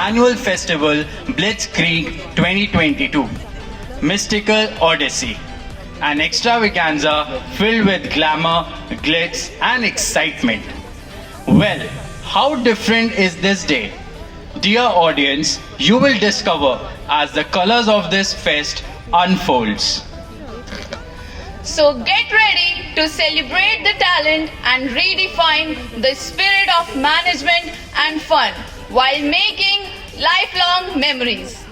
Annual festival Blitzkrieg 2022, Mystical Odyssey, an extravaganza filled with glamour, glitz and excitement. Well, how different is this day? Dear audience, you will discover as the colors of this fest unfolds. So get ready to celebrate the talent and redefine the spirit of management and fun while making lifelong memories.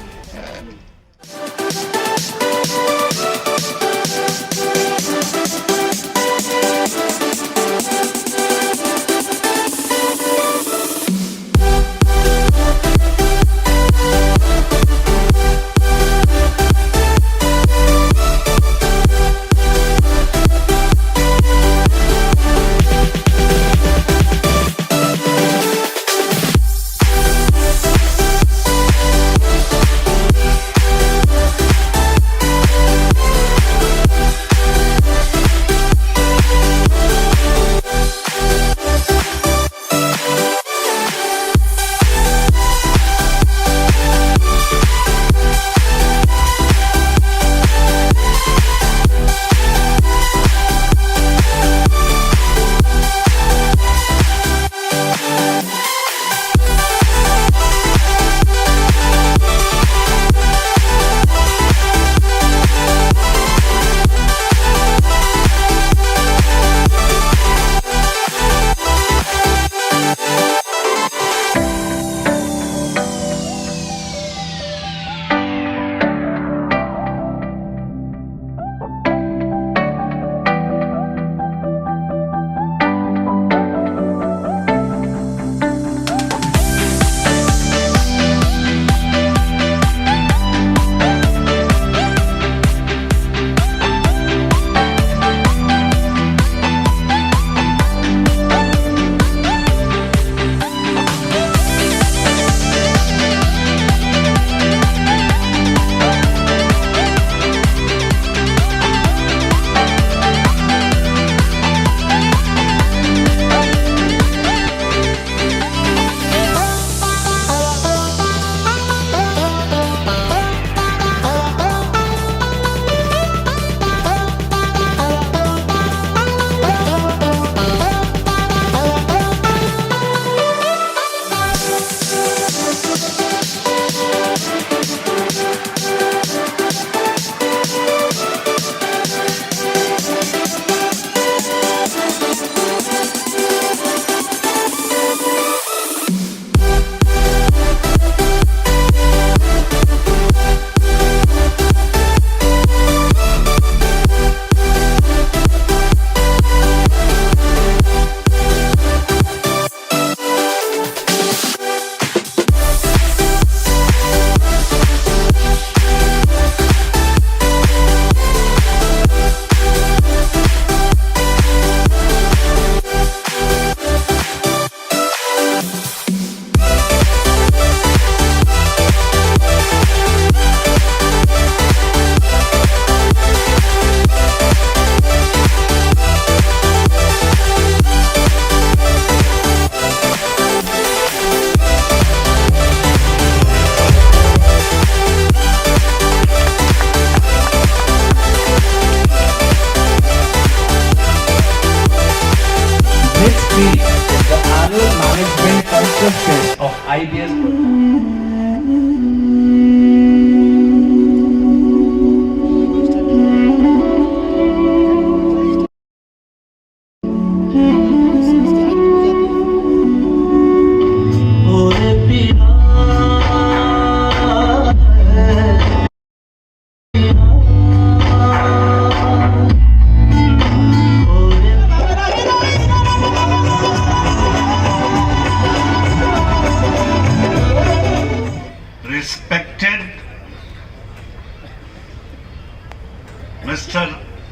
Mr.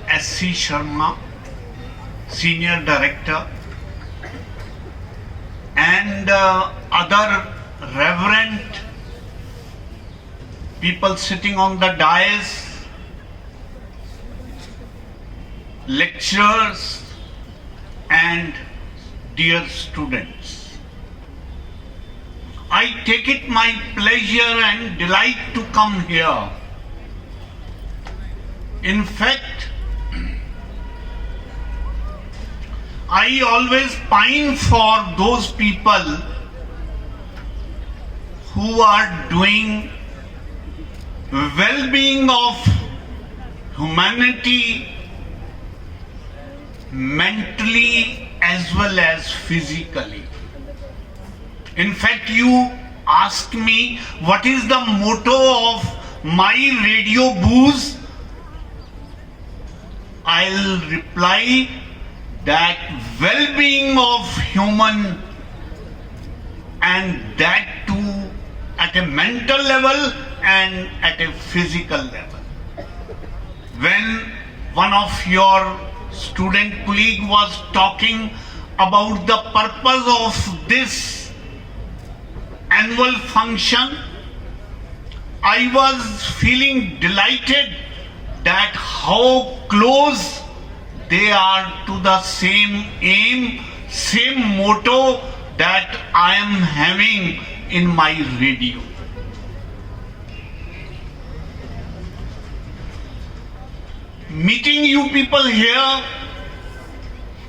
S.C. Sharma, Senior Director, and other reverend people sitting on the dais, lecturers, and dear students. I take it my pleasure and delight to come here. In fact, I always pine for those people who are doing well-being of humanity mentally as well as physically. In fact, you ask me what is the motto of my radio booze? I'll reply that well-being of human, and that too at a mental level and at a physical level. When one of your student colleague was talking about the purpose of this annual function, I was feeling delighted that how close they are to the same aim, same motto that I am having in my radio. Meeting you people here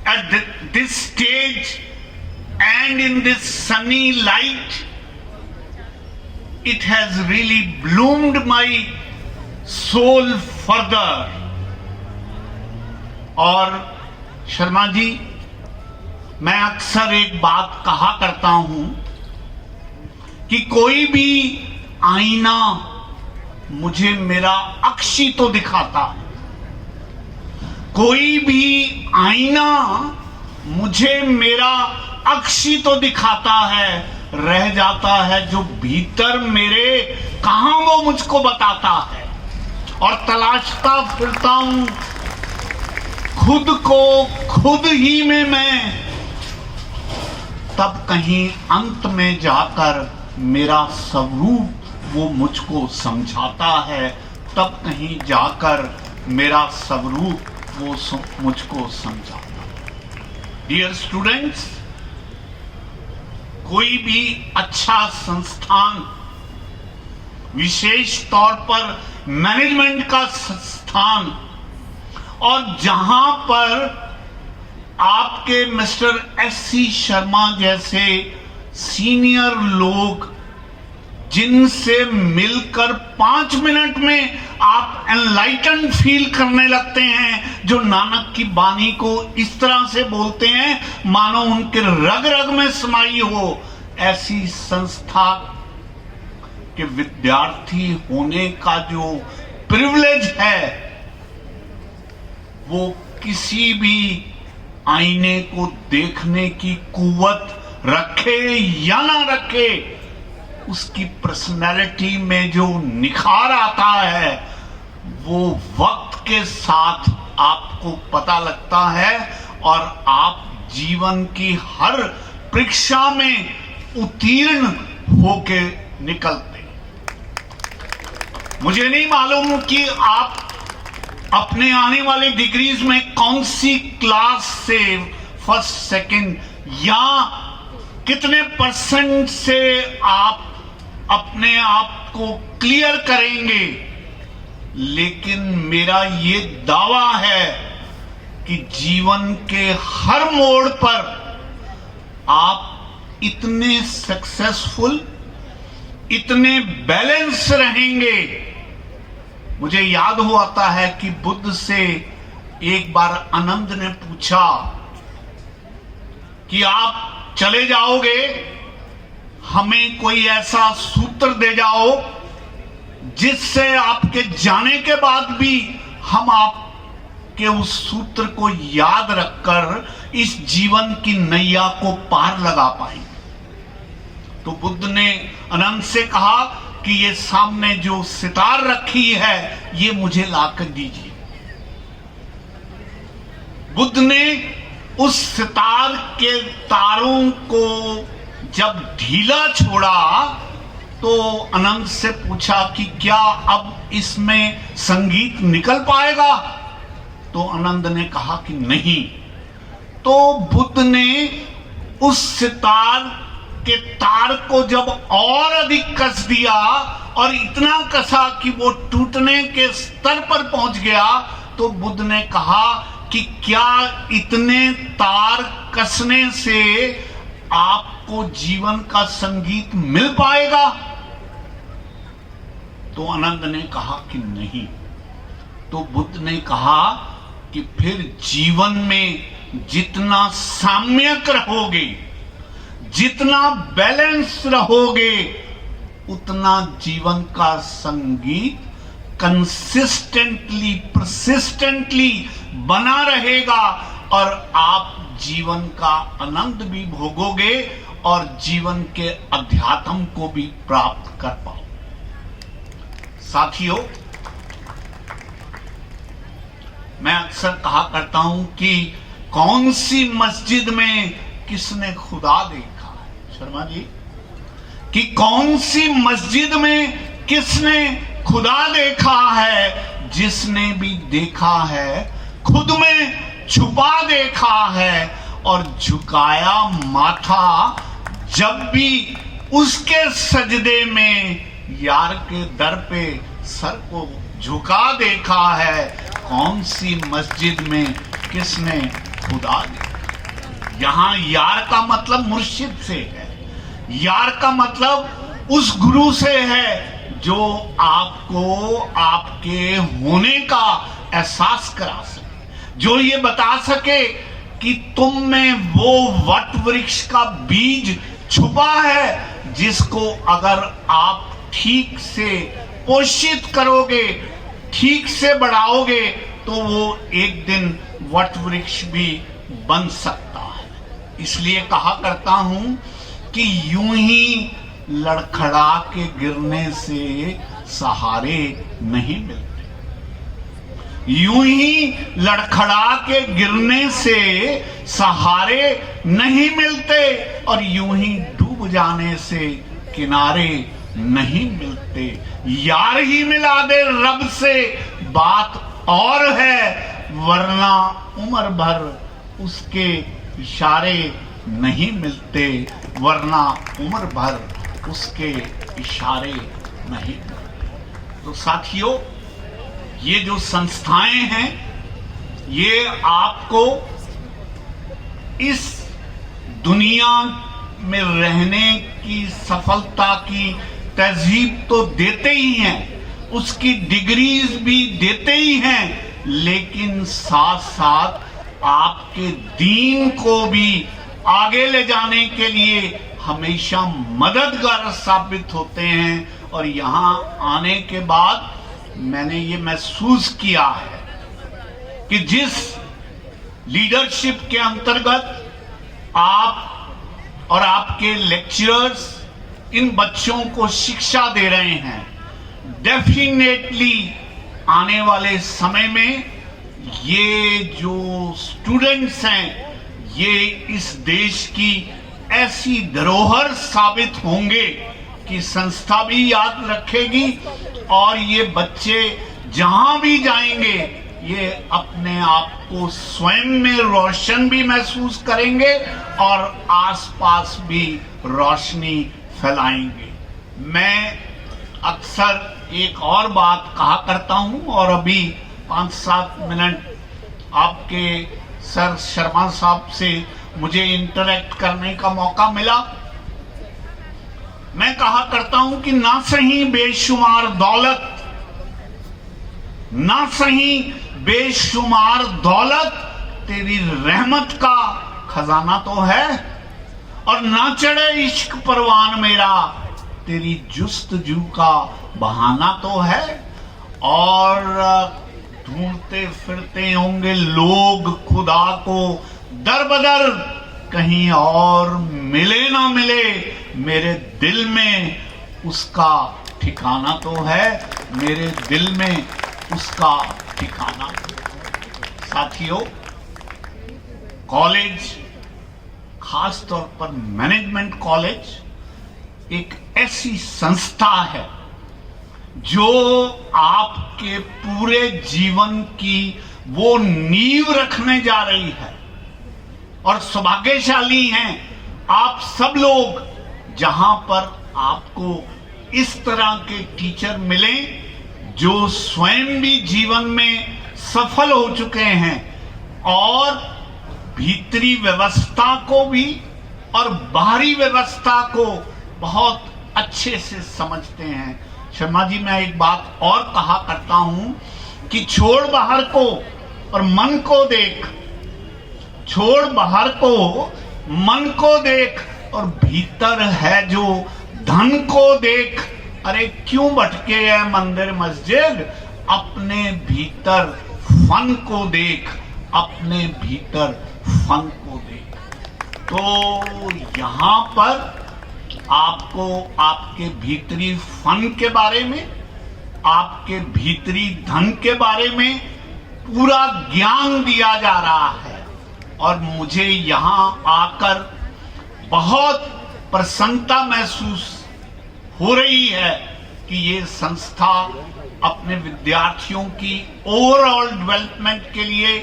at this stage and in this sunny light, it has really bloomed my soul further. और शर्मा जी, मैं अक्सर एक बात कहा करता हूं कि कोई भी आईना मुझे मेरा अक्षी तो दिखाता है, कोई भी आईना मुझे मेरा अक्षी तो दिखाता है, रह जाता है जो भीतर मेरे कहां वो मुझको बताता है। और तलाशता फिरता हूं खुद को खुद ही में मैं, तब कहीं अंत में जाकर मेरा स्वरूप वो मुझको समझाता है, तब कहीं जाकर मेरा स्वरूप वो मुझको समझाता है। डियर स्टूडेंट्स, कोई भी अच्छा संस्थान, विशेष तौर पर मैनेजमेंट का संस्थान, और जहां पर आपके मिस्टर S.C. शर्मा जैसे सीनियर लोग, जिनसे मिलकर 5 मिनट में आप एनलाइटन फील करने लगते हैं, जो नानक की बानी को इस तरह से बोलते हैं मानो उनके रग रग में समाई हो, ऐसी संस्था के विद्यार्थी होने का जो प्रिविलेज है, वो किसी भी आईने को देखने की कुव्वत रखे या ना रखे, उसकी पर्सनैलिटी में जो निखार आता है वो वक्त के साथ आपको पता लगता है और आप जीवन की हर परीक्षा में उत्तीर्ण होके निकलते। मुझे नहीं मालूम कि आप अपने आने वाले डिग्रीज में कौन सी क्लास से फर्स्ट, सेकंड या कितने % से आप अपने आप को क्लियर करेंगे, लेकिन मेरा ये दावा है कि जीवन के हर मोड़ पर आप इतने सक्सेसफुल, इतने बैलेंस रहेंगे। मुझे याद हो आता है कि बुद्ध से एक बार आनंद ने पूछा कि आप चले जाओगे, हमें कोई ऐसा सूत्र दे जाओ जिससे आपके जाने के बाद भी हम आपके उस सूत्र को याद रखकर इस जीवन की नैया को पार लगा पाए। तो बुद्ध ने अनंत से कहा कि ये सामने जो सितार रखी है, ये मुझे लाकर दीजिए। बुद्ध ने उस सितार के तारों को जब ढीला छोड़ा तो अनंत से पूछा कि क्या अब इसमें संगीत निकल पाएगा? तो अनंत ने कहा कि नहीं। तो बुद्ध ने उस सितार के तार को जब और अधिक कस दिया और इतना कसा कि वो टूटने के स्तर पर पहुंच गया, तो बुद्ध ने कहा कि क्या इतने तार कसने से आपको जीवन का संगीत मिल पाएगा? तो अनंत ने कहा कि नहीं। तो बुद्ध ने कहा कि फिर जीवन में जितना साम्यक रहोगे, जितना बैलेंस रहोगे, उतना जीवन का संगीत कंसिस्टेंटली, परसिस्टेंटली बना रहेगा और आप जीवन का आनंद भी भोगोगे और जीवन के अध्यात्म को भी प्राप्त कर पाओ। साथियों, मैं अक्सर कहा करता हूं कि कौन सी मस्जिद में किसने खुदा देखा है? शर्मा जी, कि कौन सी मस्जिद में किसने खुदा देखा है? जिसने भी देखा है खुद में छुपा देखा है और झुकाया माथा जब भी उसके सजदे में यार के दर पे सर को झुका देखा है। कौन सी मस्जिद में किसने खुदा देखा? यहां यार का मतलब मुर्शिद से है, यार का मतलब उस गुरु से है जो आपको आपके होने का एहसास करा सके, जो ये बता सके कि तुम में वो वट वृक्ष का बीज छुपा है जिसको अगर आप ठीक से पोषित करोगे, ठीक से बढ़ाओगे, तो वो एक दिन वट वृक्ष भी बन सकता है। इसलिए कहा करता हूं कि यूं ही लड़खड़ा के गिरने से सहारे नहीं मिलते, यूं ही लड़खड़ा के गिरने से सहारे नहीं मिलते और यूं ही डूब जाने से किनारे नहीं मिलते। यार ही मिला दे रब से बात और है, वरना उम्र भर उसके इशारे नहीं मिलते, वरना उम्र भर उसके इशारे नहीं मिलते। तो साथियों, ये जो संस्थाएं हैं ये आपको इस दुनिया में रहने की सफलता की तहजीब तो देते ही हैं, उसकी डिग्रीज भी देते ही हैं, लेकिन साथ साथ आपके दीन को भी आगे ले जाने के लिए हमेशा मददगार साबित होते हैं। और यहाँ आने के बाद मैंने ये महसूस किया है कि जिस लीडरशिप के अंतर्गत आप और आपके लेक्चरर्स इन बच्चों को शिक्षा दे रहे हैं, डेफिनेटली आने वाले समय में ये जो स्टूडेंट्स हैं ये इस देश की ऐसी धरोहर साबित होंगे कि संस्था भी याद रखेगी और ये बच्चे जहां भी जाएंगे ये अपने आप को स्वयं में रोशन भी महसूस करेंगे और आसपास भी रोशनी फैलाएंगे। मैं अक्सर एक और बात कहा करता हूं और अभी 5-7 मिनट आपके सर शर्मा साहब से मुझे इंटरेक्ट करने का मौका मिला। मैं कहा करता हूं कि ना सही बेशुमार दौलत, ना सही बेशुमार दौलत तेरी रहमत का खजाना तो है, और ना चढ़े इश्क परवान मेरा तेरी जुस्तजू का बहाना तो है। और ढूंढते फिरते होंगे लोग खुदा को दर बदर, कहीं और मिले ना मिले, मेरे दिल में उसका ठिकाना तो है, मेरे दिल में उसका ठिकाना। साथियों, कॉलेज, खास तौर पर मैनेजमेंट कॉलेज एक ऐसी संस्था है जो आपके पूरे जीवन की वो नींव रखने जा रही है। और सौभाग्यशाली हैं आप सब लोग जहां पर आपको इस तरह के टीचर मिले जो स्वयं भी जीवन में सफल हो चुके हैं और भीतरी व्यवस्था को भी और बाहरी व्यवस्था को बहुत अच्छे से समझते हैं। शर्मा जी, मैं एक बात और कहा करता हूं कि छोड़ बाहर को और मन को देख, छोड़ बाहर को मन को देख और भीतर है जो धन को देख। अरे क्यों भटके है मंदिर मस्जिद, अपने भीतर फन को देख, अपने भीतर फन को देख। तो यहां पर आपको आपके भीतरी फन के बारे में, आपके भीतरी धन के बारे में पूरा ज्ञान दिया जा रहा है। और मुझे यहां आकर बहुत प्रसन्नता महसूस हो रही है कि ये संस्था अपने विद्यार्थियों की ओवरऑल डेवलपमेंट के लिए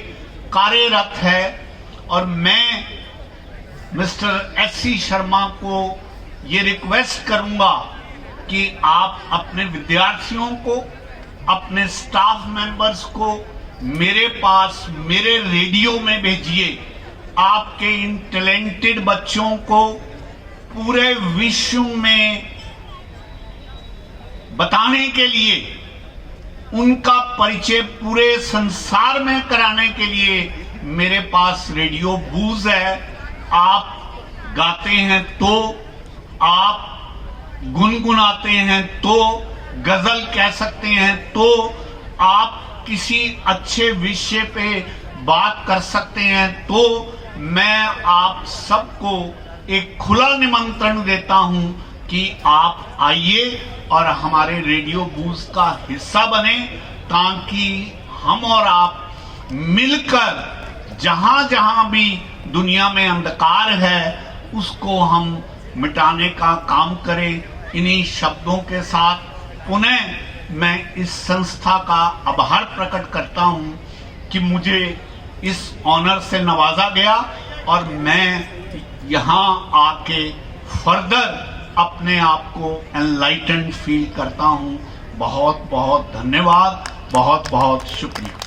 कार्यरत है। और मैं मिस्टर एस.सी. शर्मा को ये रिक्वेस्ट करूंगा कि आप अपने विद्यार्थियों को, अपने स्टाफ मेंबर्स को मेरे पास, मेरे रेडियो में भेजिए। आपके इन टैलेंटेड बच्चों को पूरे विश्व में बताने के लिए, उनका परिचय पूरे संसार में कराने के लिए मेरे पास रेडियो बूज है। आप गाते हैं तो, आप गुनगुनाते हैं तो, गजल कह सकते हैं तो, आप किसी अच्छे विषय पे बात कर सकते हैं तो, मैं आप सबको एक खुला निमंत्रण देता हूं कि आप आइए और हमारे रेडियो बूज का हिस्सा बने, ताकि हम और आप मिलकर जहां जहां भी दुनिया में अंधकार है उसको हम मिटाने का काम करें। इन्हीं शब्दों के साथ पुनः मैं इस संस्था का आभार प्रकट करता हूं कि मुझे इस ऑनर से नवाजा गया और मैं यहां आके फर्दर अपने आप को एनलाइटेंड फील करता हूं। बहुत बहुत धन्यवाद, बहुत बहुत शुक्रिया।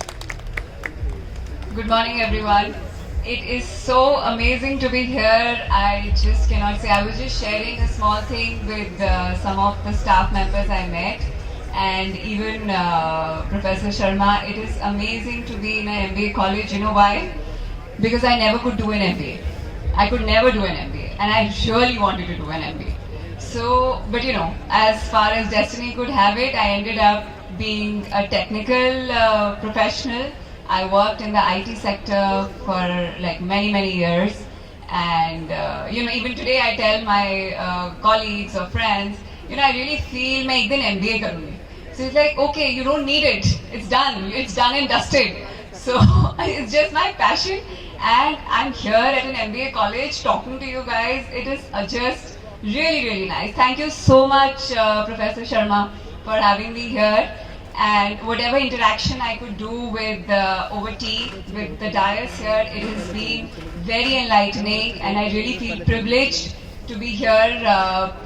Good morning, everyone. It is so amazing to be here. I just cannot say. I was just sharing a small thing with some of the staff members I met, and even Professor Sharma. It is amazing to be in an MBA college. You know why? Because I never could do an MBA. I could never do an MBA, and I really wanted to do an MBA. So, but you know, as far as destiny could have it, I ended up being a technical professional. I worked in the IT sector for like many years, and you know, even today I tell my colleagues or friends, you know, I really feel मैं एक दिन MBA करूँगी. So it's like, okay, you don't need it. It's done and dusted. So it's just my passion, and I'm here at an MBA college talking to you guys. It is just really nice. Thank you so much, Professor Sharma, for having me here. And whatever interaction I could do with over tea with the dais here, it has been very enlightening, and I really feel privileged to be here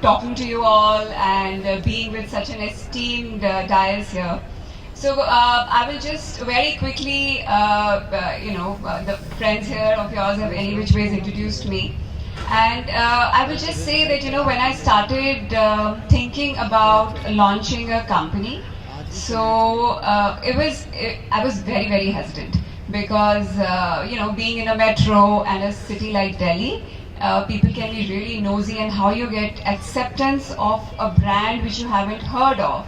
talking to you all and being with such an esteemed dais here. So I will just very quickly, you know, the friends here of yours have any which ways introduced me. And I will just say that, you know, when I started thinking about launching a company, so I was very hesitant because, you know, being in a metro and a city like Delhi, people can be really nosy, and how you get acceptance of a brand which you haven't heard of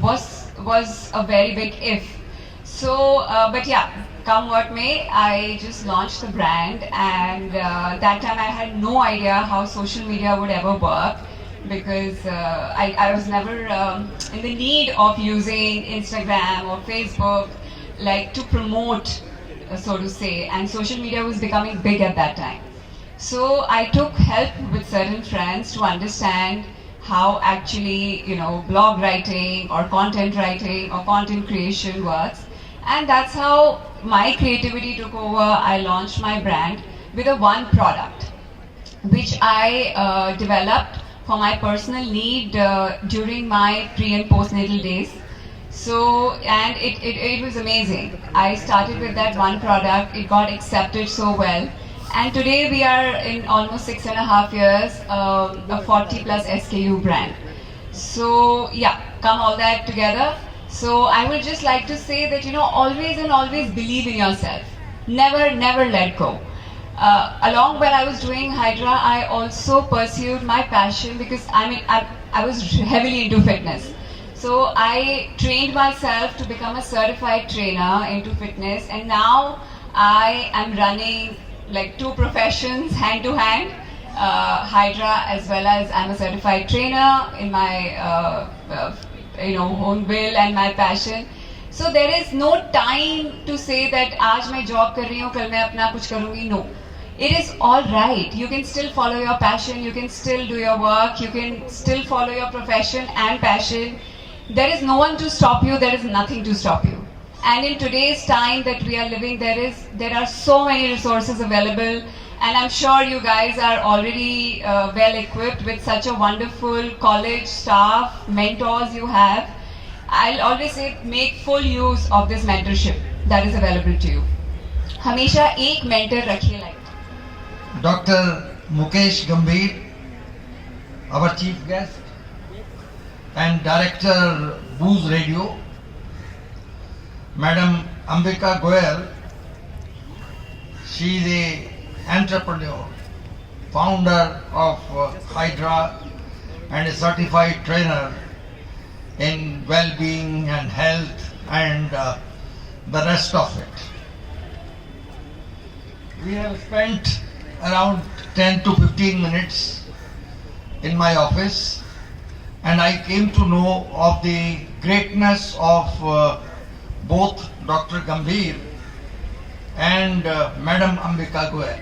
was a very big if. So, but yeah, come what may, I just launched the brand, and that time I had no idea how social media would ever work, because I was never in the need of using Instagram or Facebook like to promote so to say, and social media was becoming big at that time. So I took help with certain friends to understand how actually, blog writing or content creation works. And that's how my creativity took over. I launched my brand with a one product, which I developed for my personal need during my pre and postnatal days. So, and it was amazing. I started with that one product, it got accepted so well. And today we are in almost 6.5 years, a 40 plus SKU brand. So yeah, come all that together. So I would just like to say that, always and always believe in yourself. Never let go. Along when I was doing Hydra, I also pursued my passion because I was heavily into fitness. So I trained myself to become a certified trainer into fitness, and now I am running like two professions hand to hand, Hydra as well as I'm a certified trainer in my own will and my passion. So there is no time to say that आज मैं job कर रही हूँ, कल मैं अपना कुछ करूँगी. No, it is all right. You can still follow your passion. You can still do your work. You can still follow your profession and passion. There is no one to stop you. There is nothing to stop you. And in today's time that we are living, there are so many resources available, and I'm sure you guys are already well equipped with such a wonderful college staff, mentors you have. I'll always say make full use of this mentorship that is available to you. हमेशा एक mentor रखिए like. Dr Mukesh Gambhir, our chief guest and director Booz Radio, Madam Ambika Goyal, she is a entrepreneur, founder of Hydra and a certified trainer in well-being and health and the rest of it. We have spent around 10 to 15 minutes in my office, and I came to know of the greatness of both Dr. Gambhir and Madam Ambika Goyal.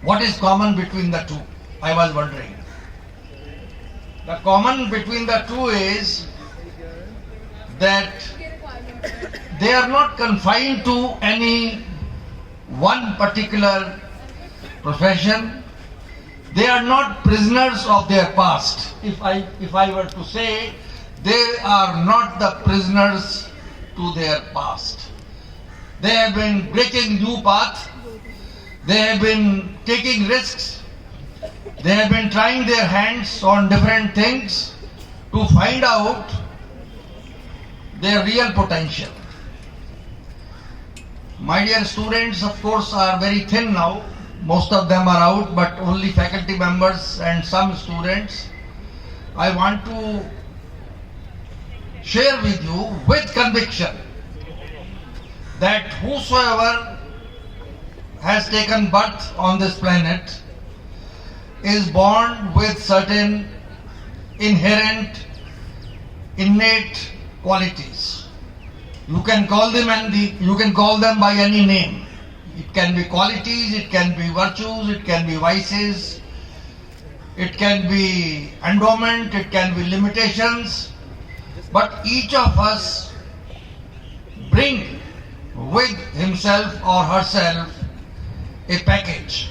What is common between the two? I was wondering. The common between the two is that they are not confined to any one particular profession. They are not prisoners of their past. If I were to say, they are not the prisoners to their past. They have been breaking new paths. They have been taking risks. They have been trying their hands on different things to find out their real potential. My dear students, of course, are very thin now. Most of them are out, but only faculty members and some students. I want to share with you with conviction that whosoever has taken birth on this planet is born with certain inherent, innate qualities. You can call them by any name. It can be qualities, it can be virtues, it can be vices, it can be endowment, it can be limitations. But each of us bring with himself or herself a package.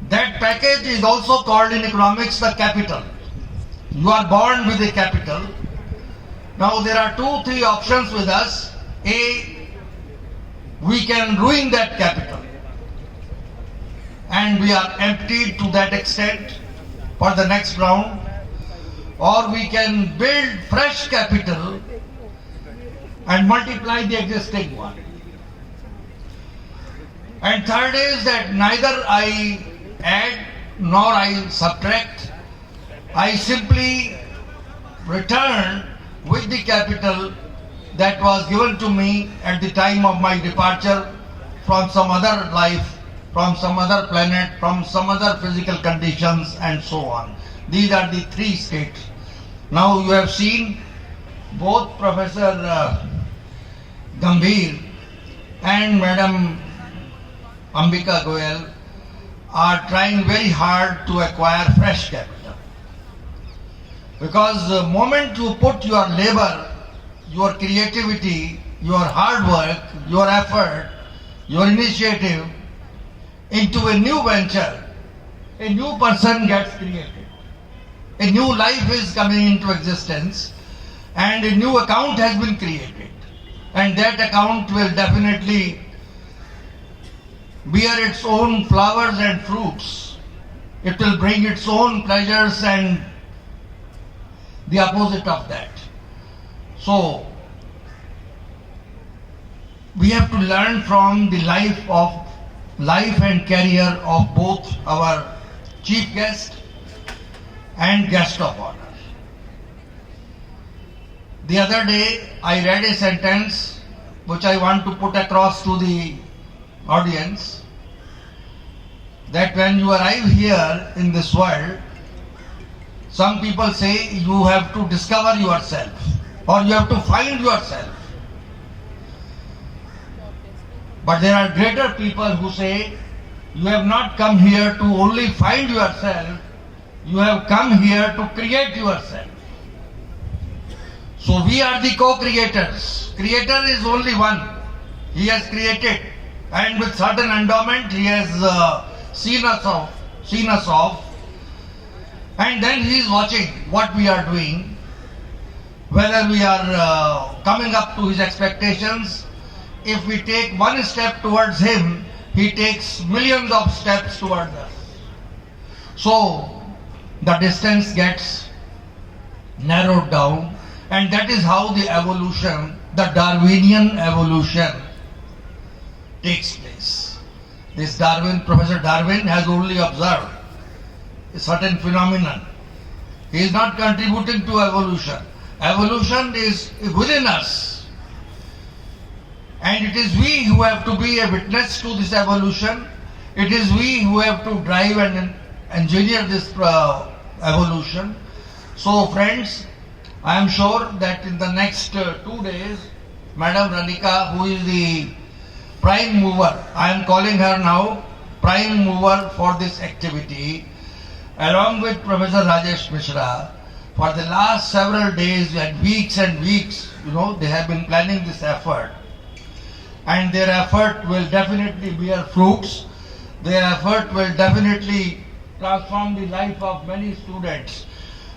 That package is also called in economics the capital. You are born with a capital. Now there are 2-3 options with us. A, we can ruin that capital and we are emptied to that extent for the next round, or we can build fresh capital and multiply the existing one. And third is that neither I add nor I subtract. I simply return with the capital that was given to me at the time of my departure from some other life, from some other planet, from some other physical conditions, and so on. These are the 3 states. Now you have seen both Professor Gambhir and Madam Ambika Goyal are trying very hard to acquire fresh capital. Because the moment you put your labor, your creativity, your hard work, your effort, your initiative into a new venture, a new person gets created. A new life is coming into existence and a new account has been created. And that account will definitely bear its own flowers and fruits. It will bring its own pleasures and the opposite of that. So, we have to learn from the life and career of both our chief guest and guest of honor. The other day, I read a sentence which I want to put across to the audience, that when you arrive here in this world, some people say you have to discover yourself or you have to find yourself. But there are greater people who say you have not come here to only find yourself, you have come here to create yourself. So we are the co-creators. Creator is only one. He has created, and with certain endowment he has seen us off, and then he is watching what we are doing, whether we are coming up to his expectations. If we take one step towards him, he takes millions of steps towards us. So the distance gets narrowed down, and that is how the evolution, the Darwinian evolution, takes place. This Professor Darwin has only observed a certain phenomenon. He is not contributing to evolution. Evolution is within us. And it is we who have to be a witness to this evolution. It is we who have to drive and engineer this evolution. So friends, I am sure that in the next 2 days, Madam Ranika, who is the prime mover, I am calling her now prime mover for this activity, along with Professor Rajesh Mishra, for the last several days and weeks, they have been planning this effort. And their effort will definitely bear fruits. Their effort will definitely transform the life of many students.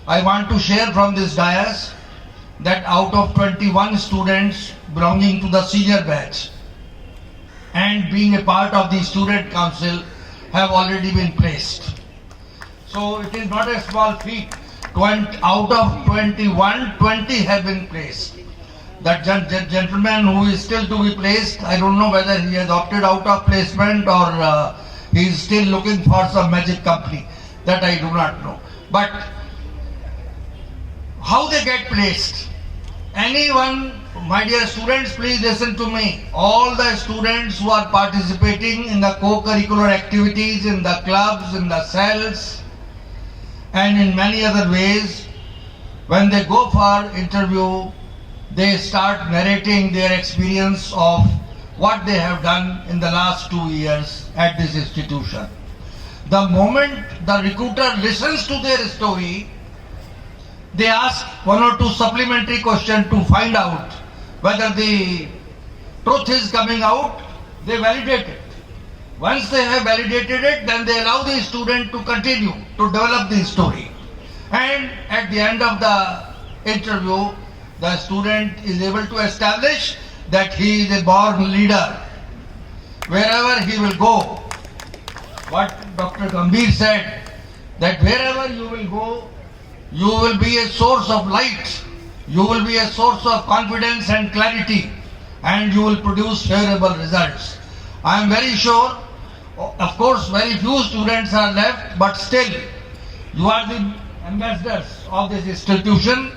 I want to share from this dais that out of 21 students belonging to the senior batch and being a part of the student council have already been placed. So it is not a small feat. Out of 21, 20 have been placed. That gentleman who is still to be placed, I don't know whether he has opted out of placement or he is still looking for some magic company. That I do not know. But how they get placed? Anyone, my dear students, please listen to me. All the students who are participating in the co-curricular activities, in the clubs, in the cells, and in many other ways, when they go for interview, they start narrating their experience of what they have done in the last 2 years at this institution. The moment the recruiter listens to their story, they ask 1 or 2 supplementary questions to find out whether the truth is coming out. They validate it. Once they have validated it, then they allow the student to continue to develop the story. And at the end of the interview, the student is able to establish that he is a born leader. Wherever he will go, what Dr. Gambhir said, that wherever you will go, you will be a source of light, you will be a source of confidence and clarity, and you will produce favorable results. I am very sure, of course, very few students are left, but still, you are the ambassadors of this institution,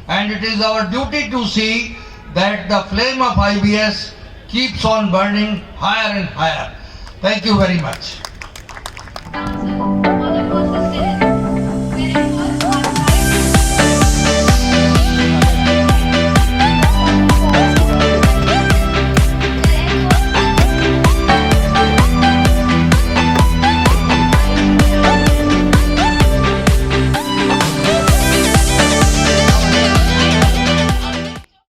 and it is our duty to see that the flame of IBS keeps on burning higher and higher. Thank you very much.